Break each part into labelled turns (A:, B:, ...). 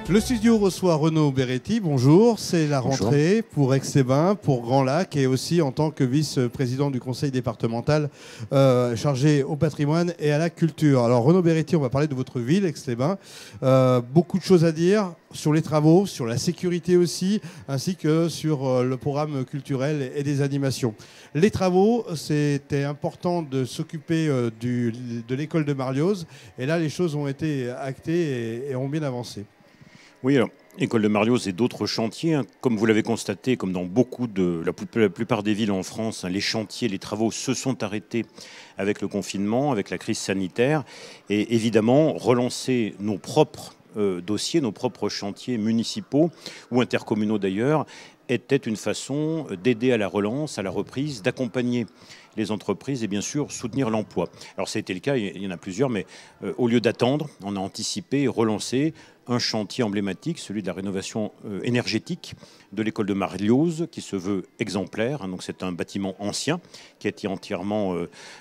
A: Le studio reçoit Renaud Beretti, bonjour. C'est la rentrée pour Aix-les-Bains, pour Grand Lac et aussi en tant que vice-président du conseil départemental chargé au patrimoine et à la culture. Alors Renaud Beretti, on va parler de votre ville, Aix-les-Bains. Beaucoup de choses à dire sur les travaux, sur la sécurité aussi, ainsi que sur le programme culturel et des animations. Les travaux, c'était important de s'occuper de l'école de Marlioz. Et là, les choses ont été actées et ont bien avancé.
B: Oui, alors, l'école de Marlioz et d'autres chantiers, hein, comme vous l'avez constaté, comme dans la plupart des villes en France, hein, les chantiers, les travaux se sont arrêtés avec le confinement, avec la crise sanitaire. Et évidemment, relancer nos propres dossiers, nos propres chantiers municipaux ou intercommunaux d'ailleurs, était une façon d'aider à la relance, à la reprise, d'accompagner les entreprises et bien sûr soutenir l'emploi. Alors ça a été le cas, il y en a plusieurs, mais au lieu d'attendre, on a anticipé et relancé un chantier emblématique, celui de la rénovation énergétique de l'école de Marlioz, qui se veut exemplaire. Donc c'est un bâtiment ancien qui a été entièrement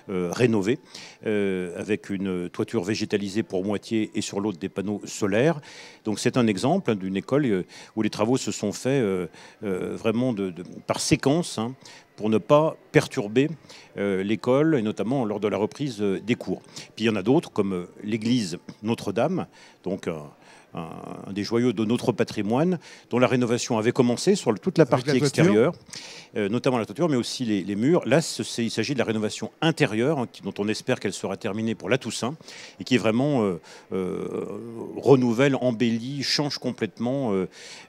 B: rénové, avec une toiture végétalisée pour moitié et sur l'autre des panneaux solaires. Donc c'est un exemple d'une école où les travaux se sont faits vraiment par séquence, hein, pour ne pas perturber l'école, et notamment lors de la reprise des cours. Puis il y en a d'autres, comme l'église Notre-Dame, donc un des joyaux de notre patrimoine, dont la rénovation avait commencé sur toute la partie extérieure, notamment la toiture, mais aussi les murs. Là, il s'agit de la rénovation intérieure, hein, dont on espère qu'elle sera terminée pour la Toussaint, et qui est vraiment renouvelle, embellit, change complètement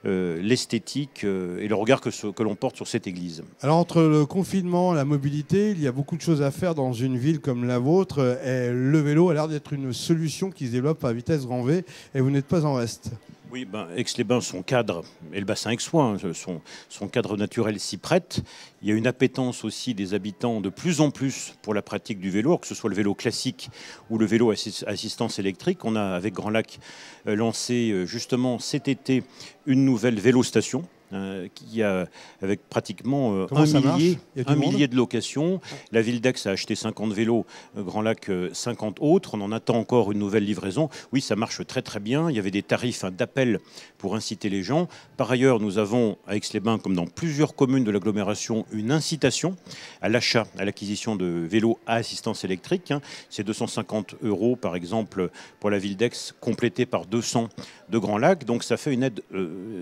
B: l'esthétique et le regard que l'on porte sur cette église.
A: Alors entre le confinement, la mobilité, il y a beaucoup de choses à faire dans une ville comme la vôtre, et le vélo a l'air d'être une solution qui se développe à vitesse grand V, et vous n'êtes pas en reste.
B: Oui, Aix-les-Bains, son cadre, et le bassin aixois, hein, son cadre naturel s'y prête. Il y a une appétence aussi des habitants de plus en plus pour la pratique du vélo, que ce soit le vélo classique ou le vélo assistance électrique. On a, avec Grand Lac, lancé justement cet été une nouvelle vélostation, qui a avec pratiquement un millier de locations. La ville d'Aix a acheté 50 vélos, Grand Lac 50 autres. On en attend encore une nouvelle livraison. Oui, ça marche très très bien. Il y avait des tarifs d'appel pour inciter les gens. Par ailleurs, nous avons à Aix-les-Bains, comme dans plusieurs communes de l'agglomération, une incitation à l'achat, à l'acquisition de vélos à assistance électrique. C'est 250 € par exemple pour la ville d'Aix, complété par 200 de Grand Lac. Donc ça fait une aide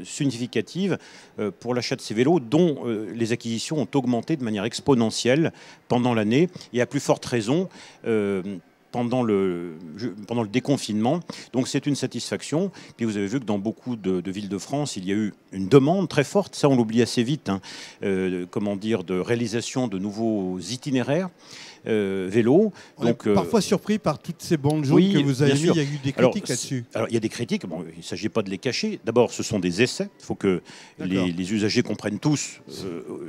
B: significative pour l'achat de ces vélos, dont les acquisitions ont augmenté de manière exponentielle pendant l'année, et à plus forte raison pendant le déconfinement. Donc c'est une satisfaction. Puis vous avez vu que dans beaucoup de villes de France, il y a eu une demande très forte, ça on l'oublie assez vite, hein, de réalisation de nouveaux itinéraires vélo.
A: Donc, parfois surpris par toutes ces bandes jaunes que vous avez mis. Il y a eu des critiques là-dessus.
B: Alors il y a des critiques, il ne s'agit pas de les cacher. D'abord, ce sont des essais. Il faut que les usagers comprennent tous,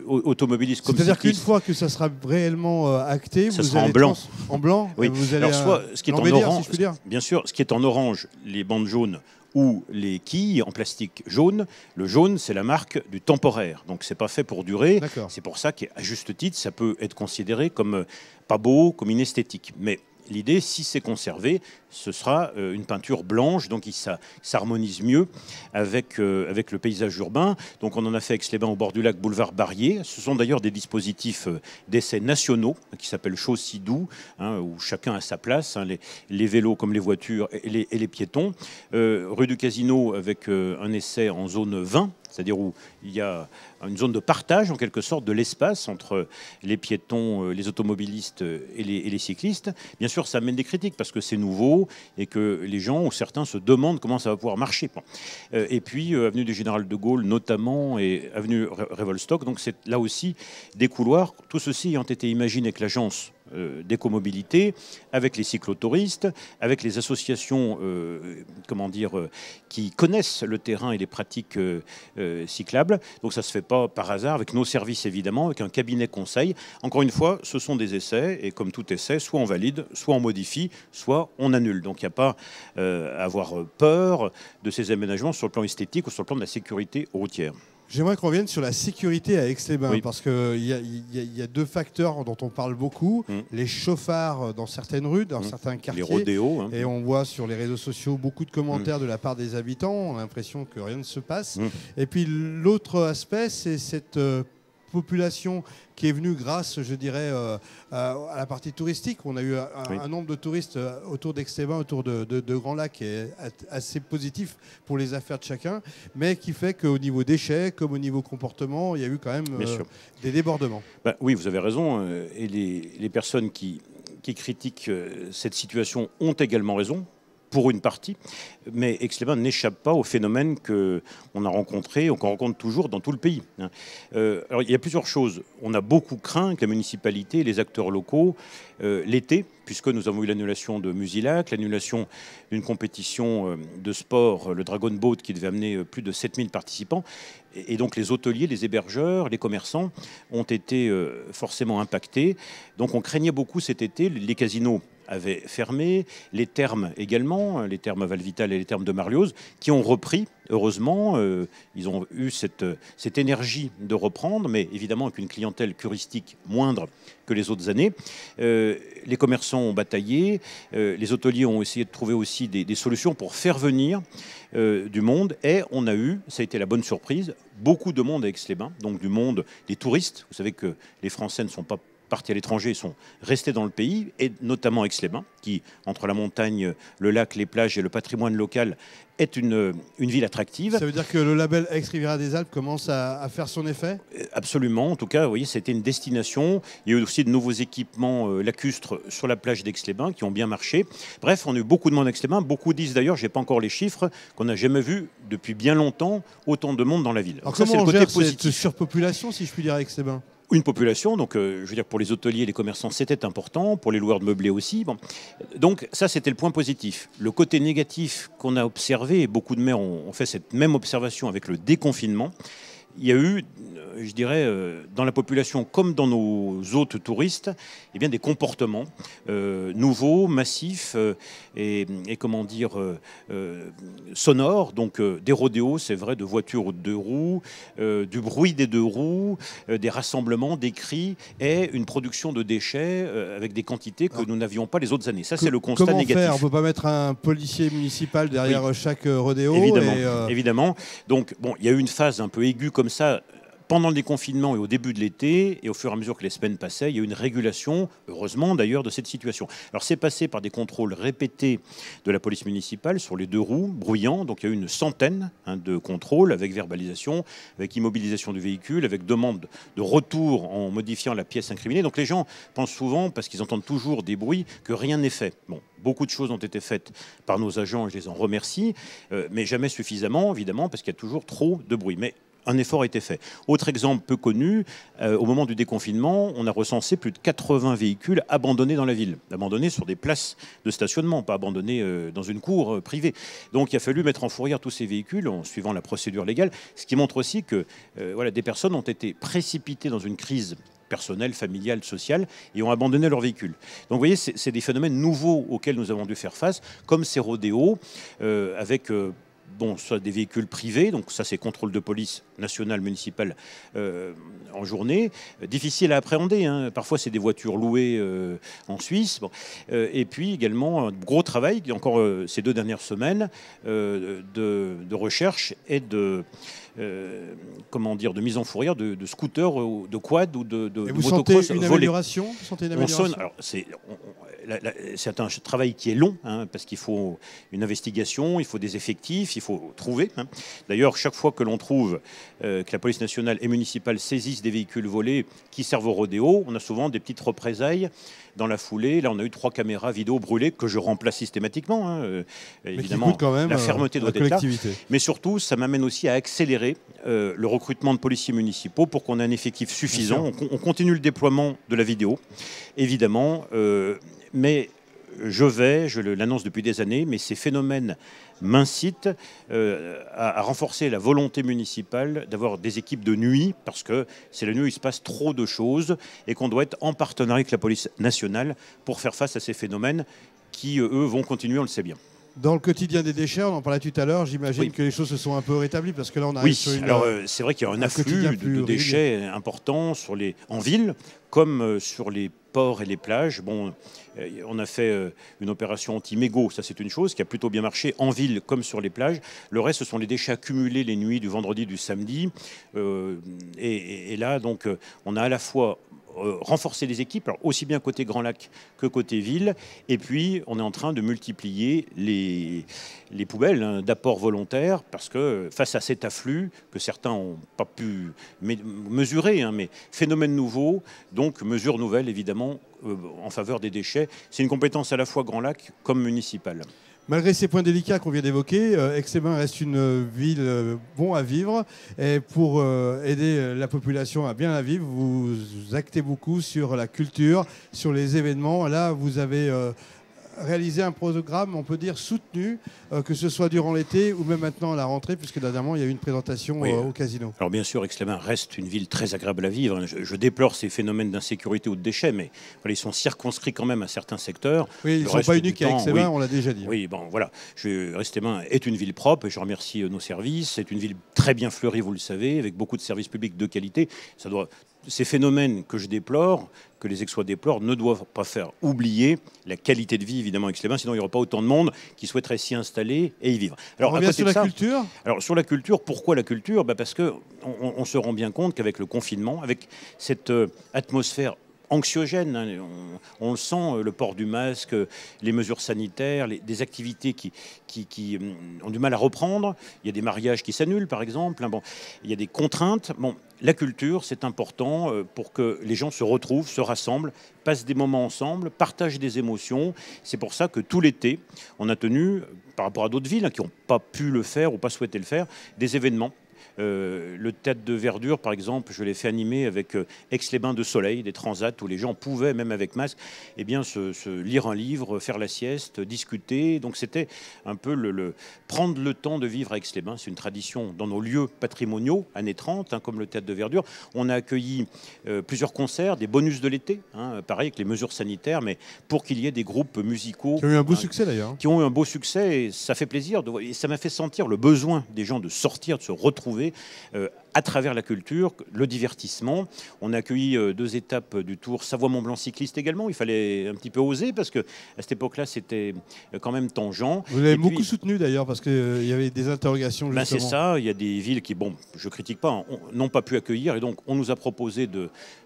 B: automobilistes comme cyclistes.
A: C'est-à-dire qu'une fois que ça sera réellement acté,
B: ça sera en blanc.
A: En blanc,
B: oui.
A: Vous allez
B: ce qui est en orange, si je puis dire. Bien sûr, ce qui est en orange, les bandes jaunes ou les quilles en plastique jaune. Le jaune, c'est la marque du temporaire. Donc, c'est pas fait pour durer. C'est pour ça qu'à juste titre, ça peut être considéré comme pas beau, comme inesthétique. Mais l'idée, si c'est conservé, ce sera une peinture blanche, donc ça s'harmonise mieux avec le paysage urbain. Donc on en a fait Aix-les-Bains au bord du lac, boulevard Barrier. Ce sont d'ailleurs des dispositifs d'essais nationaux qui s'appellent Chaussy-Doux, hein, où chacun a sa place, hein, les vélos comme les voitures et les piétons. Rue du Casino avec un essai en zone 20, c'est-à-dire où il y a une zone de partage en quelque sorte de l'espace entre les piétons, les automobilistes et les cyclistes. Bien sûr, ça amène des critiques parce que c'est nouveau et que les gens ou certains se demandent comment ça va pouvoir marcher. Et puis, avenue du Général de Gaulle notamment et avenue Revolstock, donc c'est là aussi des couloirs. Tout ceci ayant été imaginé avec l'agence d'écomobilité, avec les cyclotouristes, avec les associations qui connaissent le terrain et les pratiques cyclables. Donc ça ne se fait pas par hasard, avec nos services évidemment, avec un cabinet conseil. Encore une fois, ce sont des essais, et comme tout essai, soit on valide, soit on modifie, soit on annule. Donc il n'y a pas à avoir peur de ces aménagements sur le plan esthétique ou sur le plan de la sécurité routière.
A: J'aimerais qu'on revienne sur la sécurité à Aix-les-Bains,
B: Oui.
A: parce qu'il y a deux facteurs dont on parle beaucoup. Les chauffards dans certaines rues, dans certains quartiers.
B: Les rodéos. Hein.
A: Et on voit sur les réseaux sociaux beaucoup de commentaires de la part des habitants. On a l'impression que rien ne se passe. Et puis l'autre aspect, c'est cette population qui est venue grâce, je dirais, à la partie touristique. On a eu un nombre de touristes autour d'Aix-les-Bains, autour de Grand Lac, qui est assez positif pour les affaires de chacun, mais qui fait qu'au niveau déchets, comme au niveau comportement, il y a eu quand même des débordements.
B: Ben, oui, vous avez raison. Et les personnes qui critiquent cette situation ont également raison, pour une partie, mais Aix-les-Bains n'échappe pas au phénomène qu'on a rencontré, qu'on rencontre toujours dans tout le pays. Alors, il y a plusieurs choses. On a beaucoup craint que la municipalité, les acteurs locaux, l'été, puisque nous avons eu l'annulation de Musilac, l'annulation d'une compétition de sport, le Dragon Boat, qui devait amener plus de 7000 participants. Et donc les hôteliers, les hébergeurs, les commerçants ont été forcément impactés. Donc on craignait beaucoup cet été. Les casinos avaient fermé, les thermes également, les thermes Valvital et les thermes de Marlioz, qui ont repris, heureusement. Ils ont eu cette énergie de reprendre, mais évidemment avec une clientèle touristique moindre que les autres années. Les commerçants ont bataillé, les hôteliers ont essayé de trouver aussi des solutions pour faire venir du monde, et on a eu, ça a été la bonne surprise, beaucoup de monde à Aix-les-Bains, donc du monde des touristes. Vous savez que les Français ne sont pas partis à l'étranger, sont restés dans le pays, et notamment Aix-les-Bains, qui, entre la montagne, le lac, les plages et le patrimoine local, est une ville attractive.
A: Ça veut dire que le label Aix-Riviera des Alpes commence à faire son effet ?
B: Absolument. En tout cas, vous voyez, c'était une destination. Il y a eu aussi de nouveaux équipements lacustres sur la plage d'Aix-les-Bains qui ont bien marché. Bref, on a eu beaucoup de monde à Aix-les-Bains. Beaucoup disent d'ailleurs, je n'ai pas encore les chiffres, qu'on n'a jamais vu depuis bien longtemps autant de monde dans la ville.
A: Alors
B: ça,
A: comment
B: c'est le
A: on
B: côté
A: gère
B: positif.
A: cette surpopulation, si je puis dire, à Aix-les-Bains ?
B: Une population, donc je veux dire pour les hôteliers et les commerçants c'était important, pour les loueurs de meublés aussi. Bon. Donc ça c'était le point positif. Le côté négatif qu'on a observé, et beaucoup de maires ont fait cette même observation avec le déconfinement, il y a eu, je dirais, dans la population comme dans nos hôtes touristes, eh bien, des comportements nouveaux, massifs et comment dire, sonores. Donc des rodéos, c'est vrai, de voitures ou de deux roues, du bruit des deux roues, des rassemblements, des cris et une production de déchets avec des quantités que nous n'avions pas les autres années. Ça, c'est le constat
A: comment
B: négatif.
A: Faire ? On ne peut pas mettre un policier municipal derrière chaque rodéo.
B: Évidemment, évidemment. Donc, bon, il y a eu une phase un peu aiguë comme ça pendant le déconfinement et au début de l'été, et au fur et à mesure que les semaines passaient, il y a eu une régulation, heureusement d'ailleurs, de cette situation. Alors c'est passé par des contrôles répétés de la police municipale sur les deux roues, bruyants, donc il y a eu une centaine de contrôles avec verbalisation, avec immobilisation du véhicule, avec demande de retour en modifiant la pièce incriminée. Donc les gens pensent souvent, parce qu'ils entendent toujours des bruits, que rien n'est fait. Bon, beaucoup de choses ont été faites par nos agents, et je les en remercie, mais jamais suffisamment, évidemment, parce qu'il y a toujours trop de bruit. Mais un effort a été fait. Autre exemple peu connu, au moment du déconfinement, on a recensé plus de 80 véhicules abandonnés dans la ville, abandonnés sur des places de stationnement, pas abandonnés dans une cour privée. Donc il a fallu mettre en fourrière tous ces véhicules en suivant la procédure légale, ce qui montre aussi que voilà, des personnes ont été précipitées dans une crise personnelle, familiale, sociale, et ont abandonné leur véhicule. Donc vous voyez, c'est des phénomènes nouveaux auxquels nous avons dû faire face, comme ces rodéos, avec soit des véhicules privés, donc ça c'est contrôle de police nationale, municipale en journée, difficile à appréhender, hein. Parfois c'est des voitures louées en Suisse, et puis également un gros travail, encore ces 2 dernières semaines, de recherche et de mise en fourrière de scooters, de quad ou de
A: et vous
B: motocross
A: sentez une
B: volés.
A: amélioration ? Vous sentez une amélioration ?
B: C'est un travail qui est long, hein, parce qu'il faut une investigation, il faut des effectifs, il faut trouver. Hein. D'ailleurs, chaque fois que l'on trouve que la police nationale et municipale saisissent des véhicules volés qui servent au rodéo, on a souvent des petites représailles dans la foulée. Là, on a eu 3 caméras vidéo brûlées que je remplace systématiquement. Hein. Évidemment,
A: quand même,
B: la fermeté doit être là. Mais surtout, ça m'amène aussi à accélérer le recrutement de policiers municipaux pour qu'on ait un effectif suffisant. On continue le déploiement de la vidéo, évidemment. Mais je l'annonce depuis des années, mais ces phénomènes m'incitent à renforcer la volonté municipale d'avoir des équipes de nuit, parce que c'est la nuit où il se passe trop de choses et qu'on doit être en partenariat avec la police nationale pour faire face à ces phénomènes qui, eux, vont continuer, on le sait bien.
A: Dans le quotidien des déchets, on en parlait tout à l'heure, j'imagine que les choses se sont un peu rétablies parce que là on arrive sur une...
B: alors c'est vrai qu'il y a un afflux de déchets importants en ville comme sur les ports et les plages. Bon, on a fait une opération anti-mégots, ça c'est une chose qui a plutôt bien marché en ville comme sur les plages. Le reste, ce sont les déchets accumulés les nuits du vendredi, du samedi. Et là, donc, on a à la fois renforcer les équipes, alors aussi bien côté Grand Lac que côté ville. Et puis, on est en train de multiplier les poubelles d'apport volontaire parce que face à cet afflux que certains n'ont pas pu mesurer, mais phénomène nouveau, donc mesure nouvelle évidemment en faveur des déchets. C'est une compétence à la fois Grand Lac comme municipale.
A: Malgré ces points délicats qu'on vient d'évoquer, Aix-les-Bains reste une ville bon à vivre. Et pour aider la population à bien la vivre, vous actez beaucoup sur la culture, sur les événements. Là, vous avez réalisé un programme, on peut dire, soutenu, que ce soit durant l'été ou même maintenant à la rentrée, puisque dernièrement, il y a eu une présentation au casino.
B: Alors bien sûr, Aix-les-Bains reste une ville très agréable à vivre. Je déplore ces phénomènes d'insécurité ou de déchets, mais voilà, ils sont circonscrits quand même à certains secteurs.
A: Oui, ils ne sont pas uniques à Aix-les-Bains, on l'a déjà dit.
B: Oui, bon, voilà. Aix-les-Bains est une ville propre et je remercie nos services. C'est une ville très bien fleurie, vous le savez, avec beaucoup de services publics de qualité. Ces phénomènes que je déplore, que les Aixois déplorent, ne doivent pas faire oublier la qualité de vie, évidemment, à Aix-les-Bains, sinon il n'y aura pas autant de monde qui souhaiterait s'y installer et y vivre.
A: Alors, on revient sur la culture.
B: Alors, sur la culture, pourquoi la culture ? Parce qu'on se rend bien compte qu'avec le confinement, avec cette atmosphère anxiogène, on le sent, le port du masque, les mesures sanitaires, des activités qui ont du mal à reprendre. Il y a des mariages qui s'annulent, par exemple. Bon, il y a des contraintes. Bon, la culture, c'est important pour que les gens se retrouvent, se rassemblent, passent des moments ensemble, partagent des émotions. C'est pour ça que tout l'été, on a tenu, par rapport à d'autres villes qui n'ont pas pu le faire ou pas souhaité le faire, des événements. Le Théâtre de Verdure, par exemple, je l'ai fait animer avec Aix-les-Bains de Soleil, des transats où les gens pouvaient, même avec masque, se lire un livre, faire la sieste, discuter. Donc c'était un peu prendre le temps de vivre à Aix-les-Bains. C'est une tradition dans nos lieux patrimoniaux, années 30, comme le Théâtre de Verdure. On a accueilli plusieurs concerts, des bonus de l'été, pareil avec les mesures sanitaires, mais pour qu'il y ait des groupes musicaux.
A: Qui ont eu un beau succès d'ailleurs.
B: Qui ont eu un beau succès et ça fait plaisir. Et ça m'a fait sentir le besoin des gens de sortir, de se retrouver à travers la culture, le divertissement. On a accueilli 2 étapes du Tour Savoie-Mont-Blanc cycliste également. Il fallait un petit peu oser parce qu'à cette époque-là, c'était quand même tangent.
A: Vous l'avez beaucoup soutenu d'ailleurs parce qu'il y avait des interrogations justement.
B: C'est ça, il y a des villes qui, je critique pas, n'ont pas pu accueillir et donc on nous a proposé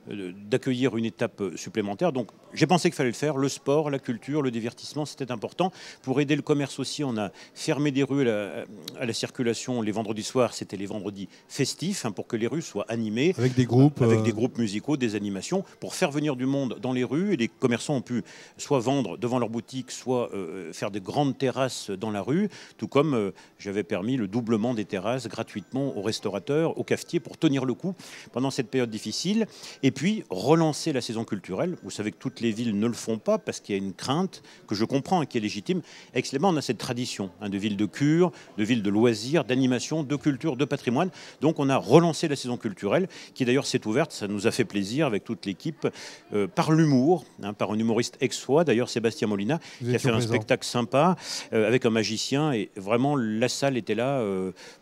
B: d'accueillir une étape supplémentaire. Donc j'ai pensé qu'il fallait le faire. Le sport, la culture, le divertissement, c'était important. Pour aider le commerce aussi, on a fermé des rues à la circulation les vendredis soirs. C'était les vendredis festifs pour que les rues soient animées.
A: Avec des groupes.
B: Avec des groupes musicaux, des animations, pour faire venir du monde dans les rues. Et les commerçants ont pu soit vendre devant leur boutique, soit faire des grandes terrasses dans la rue. Tout comme j'avais permis le doublement des terrasses gratuitement aux restaurateurs, aux cafetiers, pour tenir le coup pendant cette période difficile. Et puis relancer la saison culturelle. Vous savez que toutes les villes ne le font pas parce qu'il y a une crainte que je comprends et qui est légitime. Aix-les-Bains, on a cette tradition de ville de cure, de ville de loisirs, d'animation, de culture, de patrimoine. Donc on a relancé la saison culturelle qui d'ailleurs s'est ouverte, ça nous a fait plaisir avec toute l'équipe, par l'humour, par un humoriste aixois, d'ailleurs Sébastien Molina, qui a fait un spectacle sympa avec un magicien et vraiment la salle était là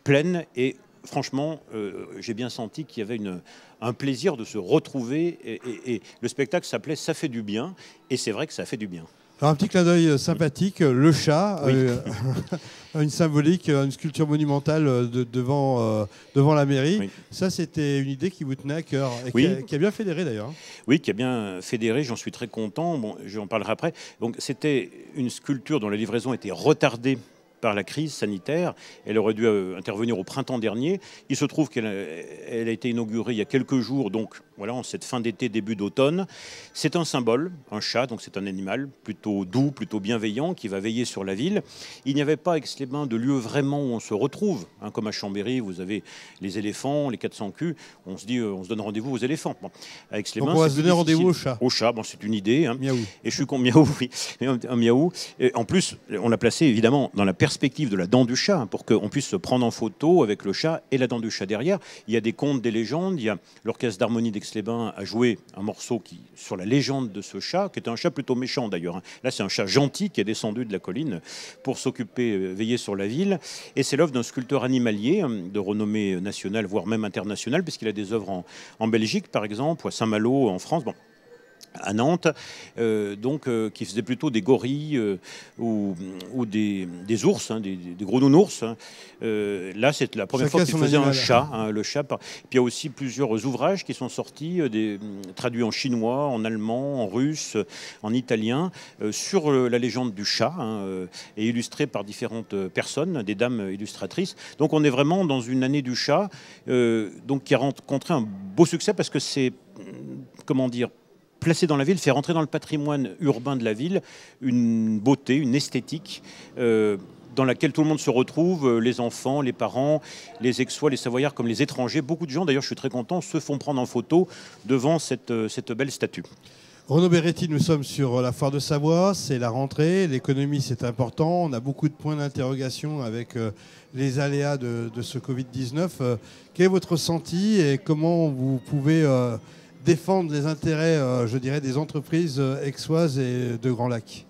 B: pleine et franchement j'ai bien senti qu'il y avait un plaisir de se retrouver et le spectacle s'appelait Ça fait du bien et c'est vrai que ça fait du bien.
A: Alors un petit clin d'œil sympathique, le chat, oui. Une symbolique, une sculpture monumentale devant la mairie. Oui. Ça, c'était une idée qui vous tenait à cœur et oui. qui a bien fédéré d'ailleurs.
B: Oui, qui a bien fédéré, j'en suis très content. Bon, j'en parlerai après. Donc, c'était une sculpture dont la livraison était retardée par la crise sanitaire. Elle aurait dû intervenir au printemps dernier. Il se trouve qu'elle a été inaugurée il y a quelques jours, donc voilà, en cette fin d'été, début d'automne. C'est un symbole, un chat, donc c'est un animal plutôt doux, plutôt bienveillant, qui va veiller sur la ville. Il n'y avait pas à Aix-les-Bains de lieu vraiment où on se retrouve. Comme à Chambéry, vous avez les éléphants, les 400 culs. On se dit, on se donne rendez-vous aux éléphants. Bon, à Aix-les-Bains,
A: donc on va se donner rendez-vous au chat.
B: Au chat, bon, c'est une idée.
A: Miaou.
B: Et je suis miaou, oui. Un miaou. Et en plus, on l'a placé évidemment dans la perspective de la dent du chat, pour qu'on puisse se prendre en photo avec le chat et la dent du chat derrière. Il y a des contes, des légendes, il y a l'orchestre d'harmonie d'Aix-les-Bains d'Aix-les-Bains a joué un morceau sur la légende de ce chat, qui était un chat plutôt méchant d'ailleurs, hein. Là, c'est un chat gentil qui est descendu de la colline pour s'occuper, veiller sur la ville. Et c'est l'œuvre d'un sculpteur animalier de renommée nationale, voire même internationale, puisqu'il a des œuvres en Belgique, par exemple, ou à Saint-Malo, en France. Bon, à Nantes, qui faisait plutôt des gorilles ou des ours, hein, des gros nounours. Hein. Là, c'est la première fois qu'il faisait un chat. Hein, le chat. Puis il y a aussi plusieurs ouvrages qui sont sortis, traduits en chinois, en allemand, en russe, en italien, sur la légende du chat, hein, et illustrés par différentes personnes, des dames illustratrices. Donc on est vraiment dans une année du chat, qui a rencontré un beau succès parce que c'est, comment dire, placé dans la ville, fait rentrer dans le patrimoine urbain de la ville une beauté, une esthétique dans laquelle tout le monde se retrouve, les enfants, les parents, les Aixois, les Savoyards comme les étrangers. Beaucoup de gens, d'ailleurs je suis très content, se font prendre en photo devant cette belle statue.
A: Renaud Beretti, nous sommes sur la foire de Savoie, c'est la rentrée, l'économie c'est important, on a beaucoup de points d'interrogation avec les aléas de ce Covid-19. Quel est votre ressenti et comment vous pouvez défendre les intérêts, je dirais, des entreprises aixoises et de Grand Lac?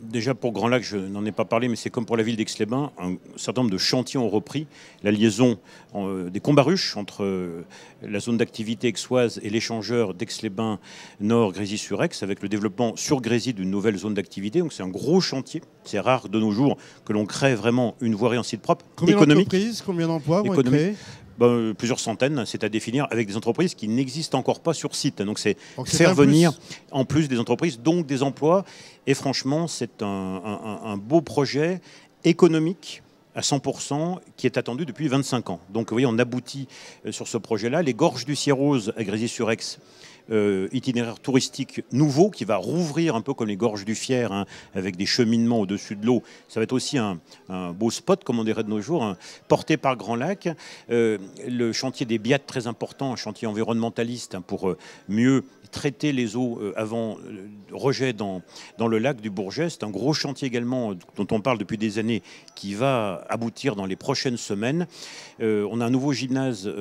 B: Déjà pour Grand Lac, je n'en ai pas parlé, mais c'est comme pour la ville d'Aix-les-Bains, un certain nombre de chantiers ont repris. La liaison des Combaruches entre la zone d'activité aixoise et l'échangeur d'Aix-les-Bains Nord Grésy-sur-Aix, avec le développement sur Grésy d'une nouvelle zone d'activité. Donc c'est un gros chantier. C'est rare de nos jours que l'on crée vraiment une voirie en site propre.
A: Combien d'entreprises, combien d'emplois vont être créés?
B: Plusieurs centaines, c'est à définir, avec des entreprises qui n'existent encore pas sur site. Donc c'est faire venir en plus des entreprises, donc des emplois. Et franchement, c'est un beau projet économique à 100% qui est attendu depuis 25 ans. Donc vous voyez, on aboutit sur ce projet-là. Les Gorges du Cierrose à Grésy-sur-Aix, itinéraire touristique nouveau qui va rouvrir un peu comme les Gorges du Fier, hein, avec des cheminements au-dessus de l'eau. Ça va être aussi un beau spot, comme on dirait de nos jours, hein, porté par Grand Lac. Le chantier des Biates, très important, un chantier environnementaliste, hein, pour mieux traiter les eaux avant rejet dans le lac du Bourget. C'est un gros chantier également dont on parle depuis des années qui va aboutir dans les prochaines semaines. On a un nouveau gymnase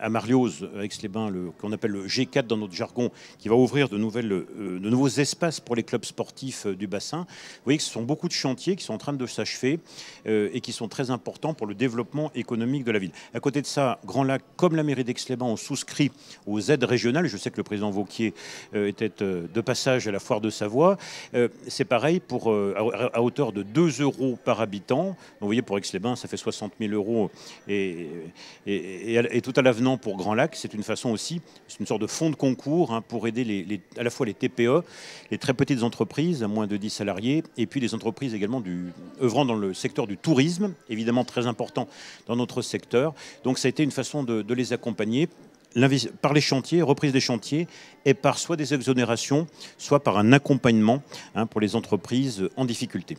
B: à Marlioz, à Aix-les-Bains, qu'on appelle le G4 dans notre jargon, qui va ouvrir de nouveaux espaces pour les clubs sportifs du bassin. Vous voyez que ce sont beaucoup de chantiers qui sont en train de s'achever et qui sont très importants pour le développement économique de la ville. À côté de ça, Grand Lac, comme la mairie d'Aix-les-Bains, ont souscrit aux aides régionales. Je sais que le président Wauquiez était de passage à la foire de Savoie. C'est pareil à hauteur de 2 € par habitant. Donc, vous voyez, pour Aix-les-Bains, ça fait 60 000 € et tout à l'avenant pour Grand Lac. C'est une façon aussi, c'est une sorte de fonds de concours, hein, pour aider à la fois les TPE, les très petites entreprises à moins de 10 salariés, et puis les entreprises également œuvrant dans le secteur du tourisme, évidemment très important dans notre secteur. Donc ça a été une façon de les accompagner par les chantiers, reprise des chantiers, et par soit des exonérations, soit par un accompagnement, hein, pour les entreprises en difficulté.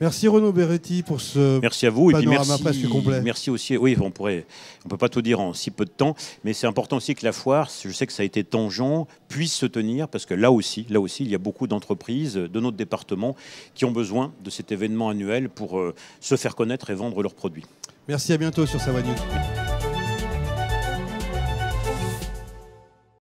A: Merci Renaud Beretti pour ce
B: merci à vous.
A: panorama
B: Et puis
A: presque complet.
B: Merci aussi. Oui, on peut pas tout dire en si peu de temps, mais c'est important aussi que la foire, je sais que ça a été tangent, puisse se tenir, parce que là aussi, il y a beaucoup d'entreprises de notre département qui ont besoin de cet événement annuel pour se faire connaître et vendre leurs produits.
A: Merci, à bientôt sur Savoie News.